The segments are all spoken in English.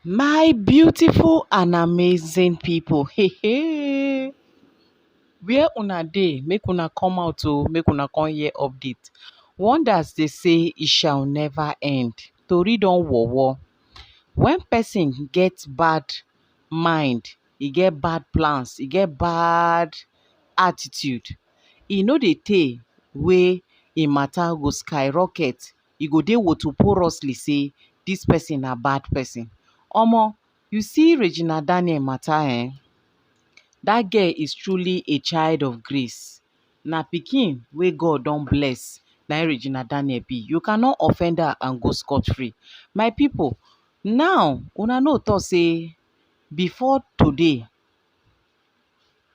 My beautiful and amazing people, where una dey? Make una come out make una come hear update. Wonders dey say e shall never end. Tori don wowo. When person get bad mind, e get bad plans, e get bad attitude, e no dey tey wey im matter go skyrocket. E go dey wotoporously say dis person na bad person. Omo, you see Regina Daniel matter dat girl is truly a child of grace. Na pikin wey God don bless na im Regina Daniel be. You cannot offend her and go scot free. My people, now una know talk say before today,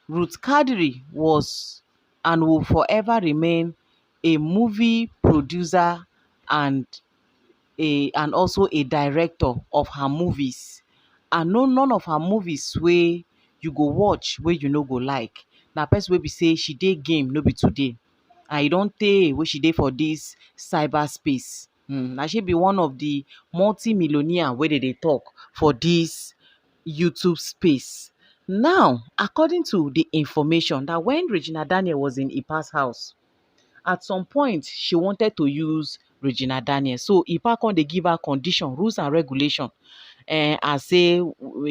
Ruth Kadiri was and will forever remain a movie producer and also a director of her movies. And no, none of her movies wey you go watch wey you no go like. Na person wey be say she dey game no be today. And e don tey wey she dey for dis cyberspace. Na she be one of the multi-millionaire wey dey talk for dis YouTube space. Now, according to the information that when Regina Daniel was in Ipa's house, at some point she wanted to use Regina Daniel. So Ipa come dey give her condition, rules and regulation. As say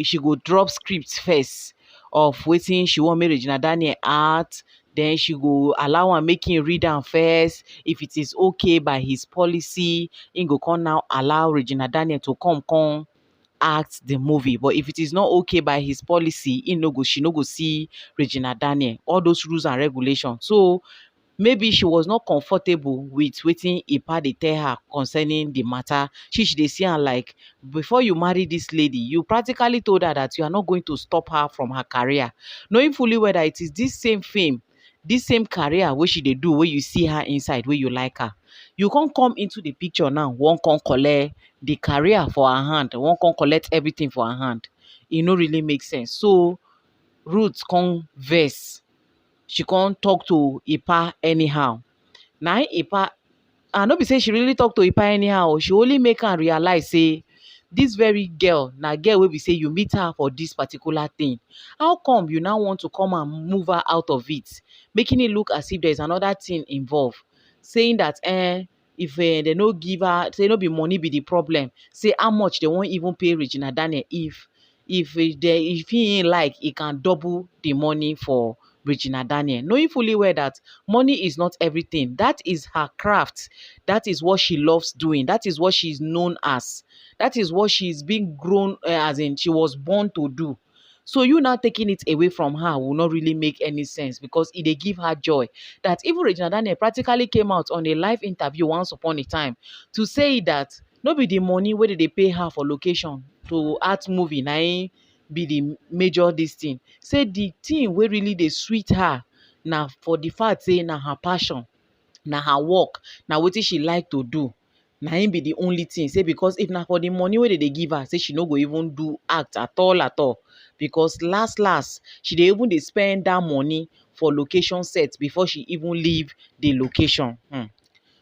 she go drop script first of wetin she want make Regina Daniel act. Then she go allow am make him read am first. If it is okay by his policy, him go come now allow Regina Daniel to come act the movie. But if it is not okay by his policy, she no go see Regina Daniel. All those rules and regulations. So maybe she was not comfortable with wetin Ipa dey tell her concerning the matter. She dey see am like, before you marry this lady, you practically told her that you are not going to stop her from her career, knowing fully well that it is this same fame, this same career wey she dey do, wey you see her inside, wey you like her. You can't come into the picture now, one can collect the career for her hand, one can collect everything for her hand. E no really make sense. So Ruth come vex. She can't talk to Ipa anyhow. Now Ipa, and no be say she really talk to Ipa anyhow. She only make her realize say this very girl, na girl wey be say you meet her for this particular thing. How come you now want to come and move her out of it, making it look as if there is another thing involved, saying that if they no give her, say no be money be the problem. Say how much they won't even pay Regina Daniel if he ain't like, he can double the money for Regina Daniel, knowing fully well that money is not everything. That is her craft. That is what she loves doing. That is what she's known as. That is what she's been grown, as in she was born to do. So you now taking it away from her will not really make any sense, because it they give her joy. That even Regina Daniel practically came out on a live interview once upon a time to say that no be the money where they pay her for location to act movie na be the major this thing. Say the thing wey really dey sweet her na for the fact say na her passion, na her work, na wetin she like to do. Na him be the only thing. Say because if na for the money wey they give her, say she no go even do act at all. Because last she dey even dey spend that money for location sets before she even leave the location.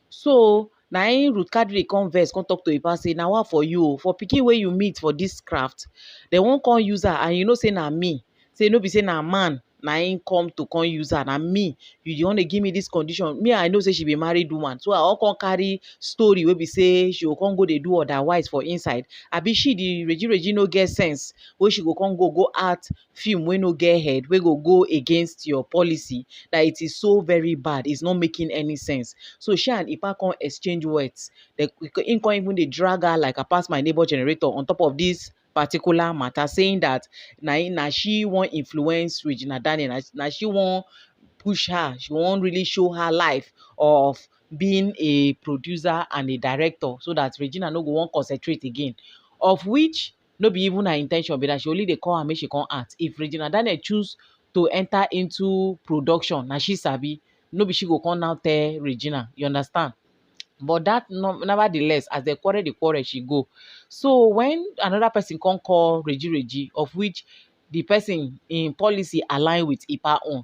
So na Ruth Kadiri come vex, come talk to Ipa say, na what for you, for pikin wey you meet for this craft, they won't come use her, and you know say na me. Say no be say na man na him come use her, na me. You want to give me this condition? Me, I know say she be married woman, so I won't come carry story wey be say she will come go dey do otherwise for inside. Abi she the Regi no get sense wey she go come go act film wey no get head, wey go against your policy, that it is so very bad. It's not making any sense. So she and Ipa come exchange words. They can't even dey drag her like a pass my neighbor generator on top of this particular matter, saying that na she won't influence Regina Daniel, na she won't push her, she won't really show her life of being a producer and a director, so that Regina no go wan concentrate again. Of which no be even her intention, but that she only dey call her make she come act. If Regina Daniel choose to enter into production, na she sabi, no be she go come now tell Regina, you understand? But that nevertheless, as they quarrel, she go. So when another person come call Regi, of which the person in policy align with Ipa own,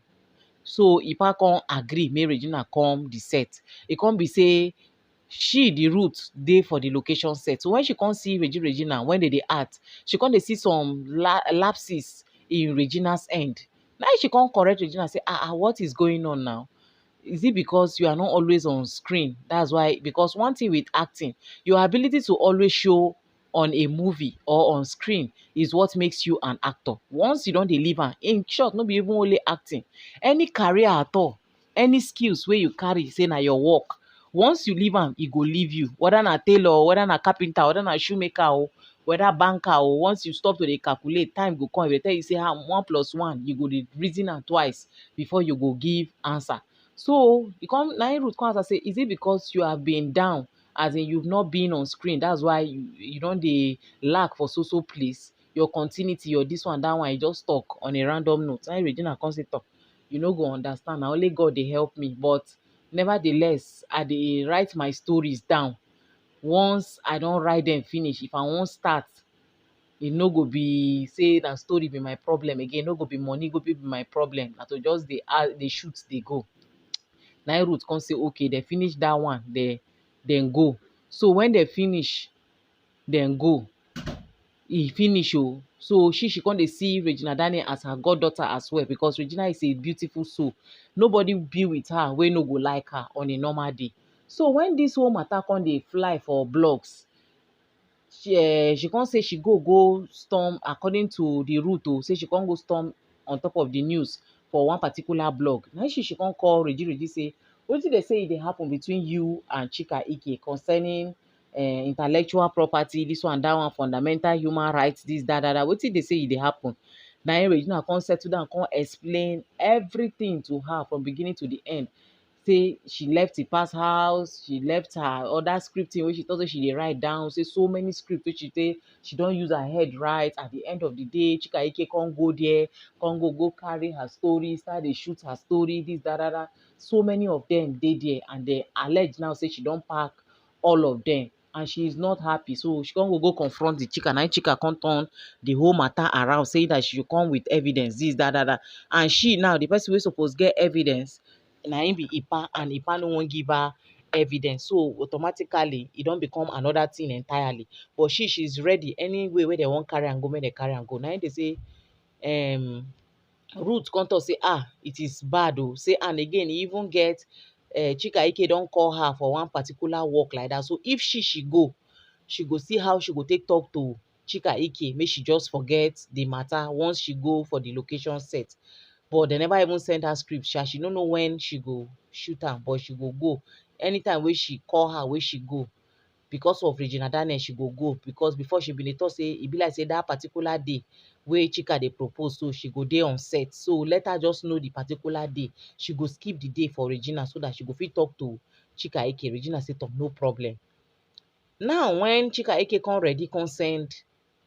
so Ipa come agree, make Regina come the set. It can't be say she the root dey for the location set. So when she come see Regina when they dey act, she come dey see some lapses in Regina's end. Now she come correct Regina say, what is going on now? Is it because you are not always on screen? That's why. Because one thing with acting, your ability to always show on a movie or on screen is what makes you an actor. Once you don't deliver, in short, not be even only acting, any career at all, any skills where you carry, say na your work. Once you leave am, e go leave you. Whether na tailor, whether na carpenter, whether na shoemaker, or whether banker, or once you stop to dey calculate, time go come. If they tell you say 1+1, you go dey reason am twice before you go give answer. So you come na Ruth come answer say, is it because you have been down, as in you've not been on screen, that's why you don dey lack for so place, your continuity, your this one, that one, you just talk on a random note. Na Regina come say, talk, you no go understand, na only God dey help me, but nevertheless I dey write my stories down. Once I don write them finish, if I wan start, e no go be say na story be my problem again, no go be money go be my problem, na to just dey shoot dey go. Na Ruth come say, okay, they finish that one, then go. So when they finish, then go. E finish oh. So she come dey see Regina Daniel as her goddaughter as well, because Regina is a beautiful soul. Nobody be with her wey no go like her on a normal day. So when this whole matter come dey fly for blogs, she come say she go storm, according to the route oh, say she come go storm on top of the news for one particular blog. Na she come call Reji say, wetin dey say e dey happen between you and Chika Ike concerning intellectual property, this one, that one, fundamental human rights, this, that. Wetin dey say e dey happen? Na Regina come settle down, come explain everything to her from beginning to the end. Say she left Ipa's house, she left her other scripting wey she thought say she dey write down, say so many scripts wey she say she don use her head write. At the end of the day, Chika Ike come go there, come go carry her story, start dey shoot her story, this, that. So many of them dey there, and they allege now say she don pack all of them, and she is not happy. So she come go confront the Chika. Now Chika come turn the whole matter around, saying that she should come with evidence, this, that. And she now, the person wey suppose get evidence, na him be Ipa, and Ipa no wan give her evidence. So automatically e don become another thing entirely. But she's ready any way wey they wan carry am go, make they carry am go. Na him dey say Ruth come talk say, it is bad oh. Say, and again, e even get Chika Ike don call her for one particular work like that. So if she go see how she go take talk to Chika Ike, make she just forget the matter once she go for the location set. But they never even send her script. She no know when she go shoot am, but she go. Anytime wey she call her, wey she go. Because of Regina Daniel, she go. Because before she been dey talk say, e be like say that particular day wey Chika dey propose, so she go dey on set. So let her just know the particular day. She go skip the day for Regina so that she go fit talk to Chika Ike. Regina say, talk, no problem. Now when Chika Ike come ready, come send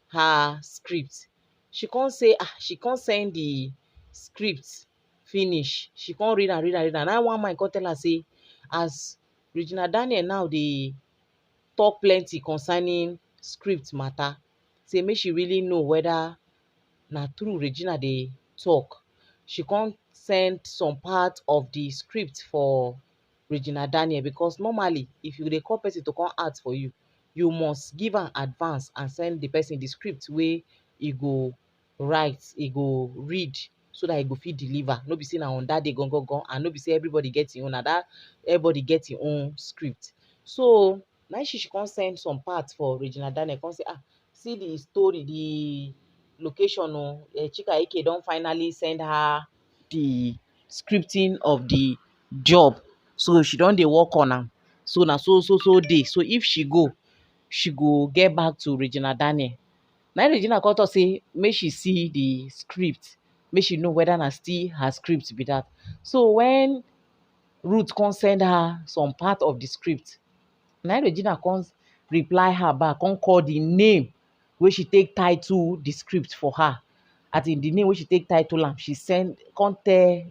her script, she come say, she come send the script finish. She come read am. Now one man come tell her say, as Regina Daniel now dey talk plenty concerning script matter, say make she really know whether na true Regina dey talk. She come send some part of the script for Regina Daniel, because normally if you dey call person to come act for you, you must give am advance and send the person the script wey e go write, e go read, so that e go fit deliver. No be say na on that day gangan, and no be say everybody get im own. Na that everybody get im own script. So na she come send some parts for Regina Daniel, come say, see the story, the location oh, Chika Ike don finally send her the scripting of the job, so she don dey work on am. So na so day. So if she go get back to Regina Daniel. Na Regina come talk say make she see the script, make she know whether na still her script be that. So when Ruth come send her some part of the script, na Regina come reply her back, come call the name wey she take title the script for her. As in the name wey she take title am, she come tell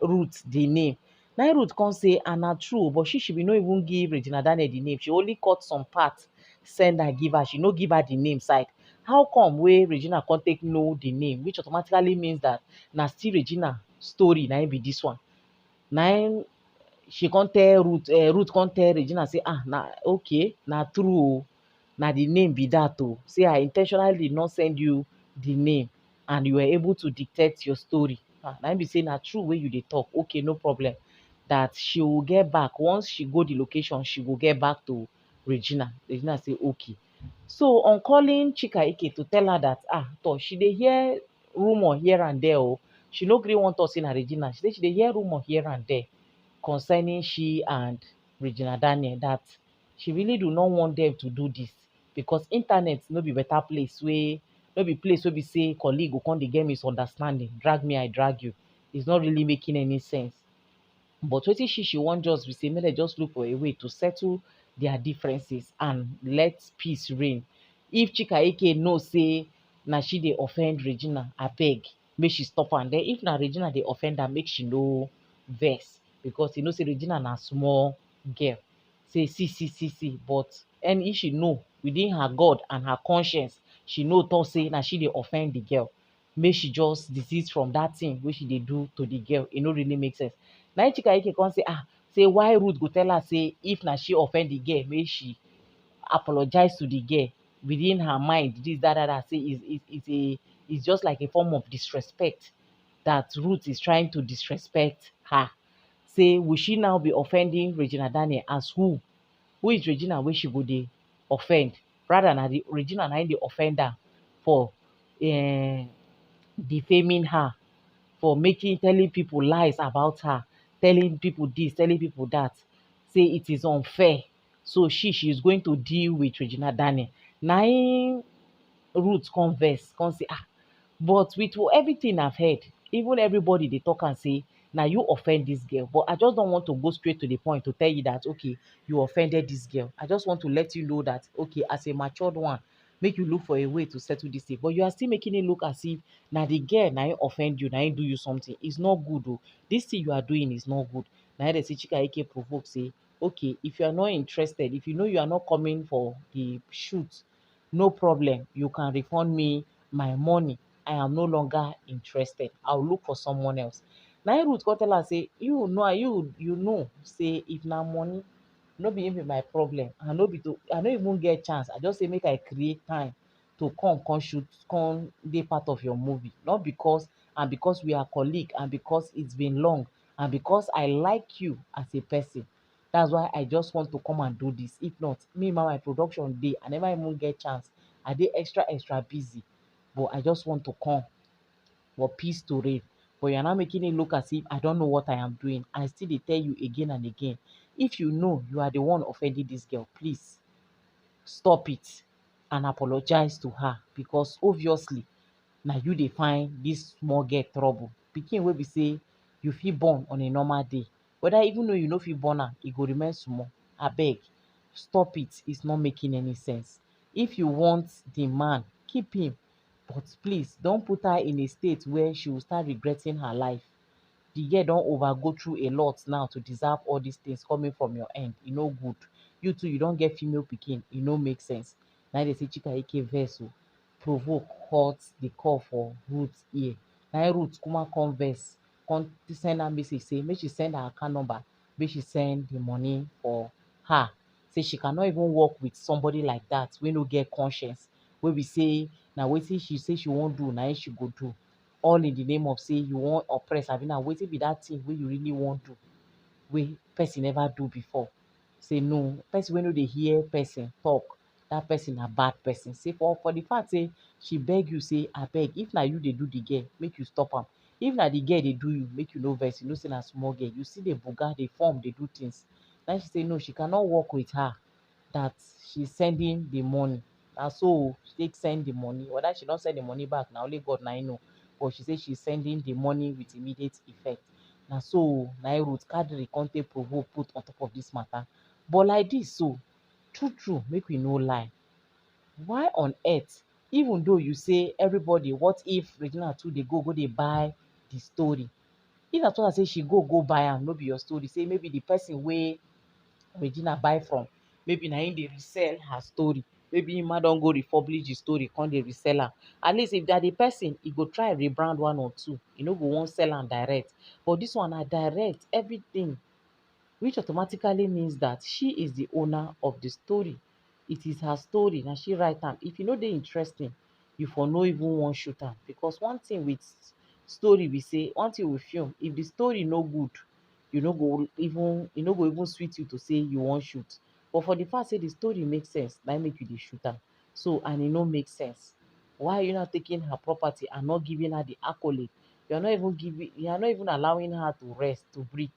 Ruth the name. Na Ruth come say, na true, but she bin no even give Regina Daniel the name. She only cut some part, send her, give her. She no give her the name side. How come wey Regina come take know the name, which automatically means that na still Regina story na be this one. Na she come tell Ruth come tell Regina say na okay na true na the name be that say I intentionally did not send you the name and you were able to dictate your story. Na im be say na true wey you dey talk, okay, no problem, that she will get back once she go the location, she go get back to Regina say okay. So on calling Chika Ike to tell her that she dey hear rumour here and there she no gree want talk say na Regina, she say she dey hear rumour here and there concerning she and Regina Daniel, that she really do not want them to do this because internet no be better place wey no be place wey be say colleague go come dey get misunderstanding, drag me I drag you. It's not really making any sense. But wetin she wan just be say make dem just look for a way to settle their differences and let peace reign. If Chika Ike know say na she dey offend Regina, abeg make she stop am. Then if na Regina dey offend am, make she no vex because you know say Regina na small girl. Say see, but and if she know within her God and her conscience, she know talk say na she dey offend the girl, make she just desist from that thing wey she dey do to the girl. E no really make sense. Na im Chika Ike come say say why Ruth go tell her say if na she offend the girl, make she apologize to the girl. Within her mind, this that say is just like a form of disrespect, that Ruth is trying to disrespect her. Say will she now be offending Regina Daniel as who? Who is Regina wey she go dey offend? Rather na the Regina na im dey offend her for defaming her, for telling people lies about her, telling people this, telling people that, say it is unfair. So she is going to deal with Regina Daniel. Na im Ruth come vex, come say but with everything I've heard, even everybody dey talk and say na you offend this girl, but I just don't want to go straight to the point to tell you that okay, you offended this girl. I just want to let you know that okay, as a matured one, make you look for a way to settle this thing. But you are still making it look as if na the girl na im offend you, na im do you something. It's not good this thing you are doing is not good. Na dem say Chika Ike provoke say okay, if you are not interested, if you know you are not coming for the shoot, no problem, you can refund me my money. I am no longer interested, I'll look for someone else. Na im Ruth come tell her say you know say if na money no be im be my problem, I no even get chance. I just say make I create time to come shoot, come dey part of your movie, not because we are colleague and because it's been long and because I like you as a person. That's why I just want to come and do this. If not, me my production dey, I never even get chance. I dey extra busy, but I just want to come for peace to reign. But you're now making it look as if I don't know what I am doing. I still dey tell you again and again. If you know you are the one offending this girl, please stop it and apologize to her, because obviously na you dey find this small girl trouble. Pikin wey be say you fit born on a normal day, whether even though you no fit born am, e go remain small. Abeg, stop it. It's not making any sense. If you want the man, keep him, but please don't put her in a state where she will start regretting her life. The girl don go through a lot now to deserve all these things coming from your end. E no good. You too, you don get female pikin, e no make sense. Na im dey say Chika Ike vex provoke hurt the call for Ruth ear. Na im Ruth kuma come vex, come send her message say make she send her account number, make she send the money for her. Say she cannot even work with somebody like that wey no get conscience, wey be say na wetin she say she wan do na im she go do, all in the name of say you wan oppress. Abi na wetin be that thing wey you really wan do wey person never do before. Say no, person wey no dey hear person talk, that person na bad person. Say for the fact say she beg you say abeg, if na you dey do the girl, make you stop am. If na the girl dey do you, make you no vex. You know say na small girl, you see the buga, dey form, dey do things. Na she say no, she cannot work with her, that she's sending the money. Na so she take send the money. Whether she don send the money back, na only God na im know. But she say she's sending the money with immediate effect. Na so na Ruth Kadri come take provoke put on top of this matter. But like this, so true, make we no lie. Why on earth, even though you say everybody, what if Regina too dey go dey buy the story? If na so say she go buy am, no be your story. Say maybe the person wey Regina buy from, maybe na him dey resell her story. Maybe him don go republish the story, come dey resell am. At least if that the person, he go try rebrand one or two. You no go wan sell am direct. But this one na direct, everything which automatically means that she is the owner of the story. It is her story na she write am. If e no dey interesting, you for no even wan shoot am, because one thing with story be say, one thing with film, if the story no good, you no go even, e no go even sweet you to say you wan shoot. But for the fact say the story make sense, na im make you dey shoot am. So and e no make sense. Why are you not taking her property and not giving her the accolade? You are not even allowing her to rest, to breathe.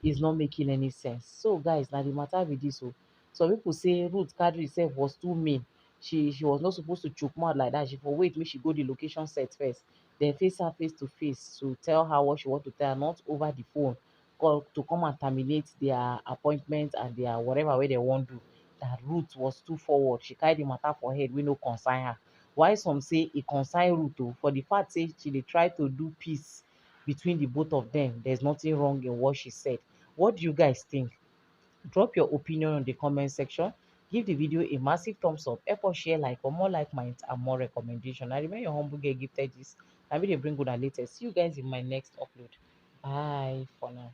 Is not making any sense. So guys, na the matter be this o. Some people say Ruth Kadri sef was too mean. She was not supposed to chook mouth like that. She for wait make she go the location set first, then face her face to face to tell her what she want to tell her, not over the phone. Call to come and terminate their appointment and their whatever wey dem wan do. That Ruth was too forward. She carry the matter for head wey no concern her. Why some say e concern Ruth o, for the fact say she dey try to do peace between the both of them. There's nothing wrong in what she said. What do you guys think? Drop your opinion on the comment section. Give the video a massive thumbs up. Help us share, like, for more like minds and more recommendation. I remain your humble girl gifted this. I will bring good and latest. See you guys in my next upload. Bye for now.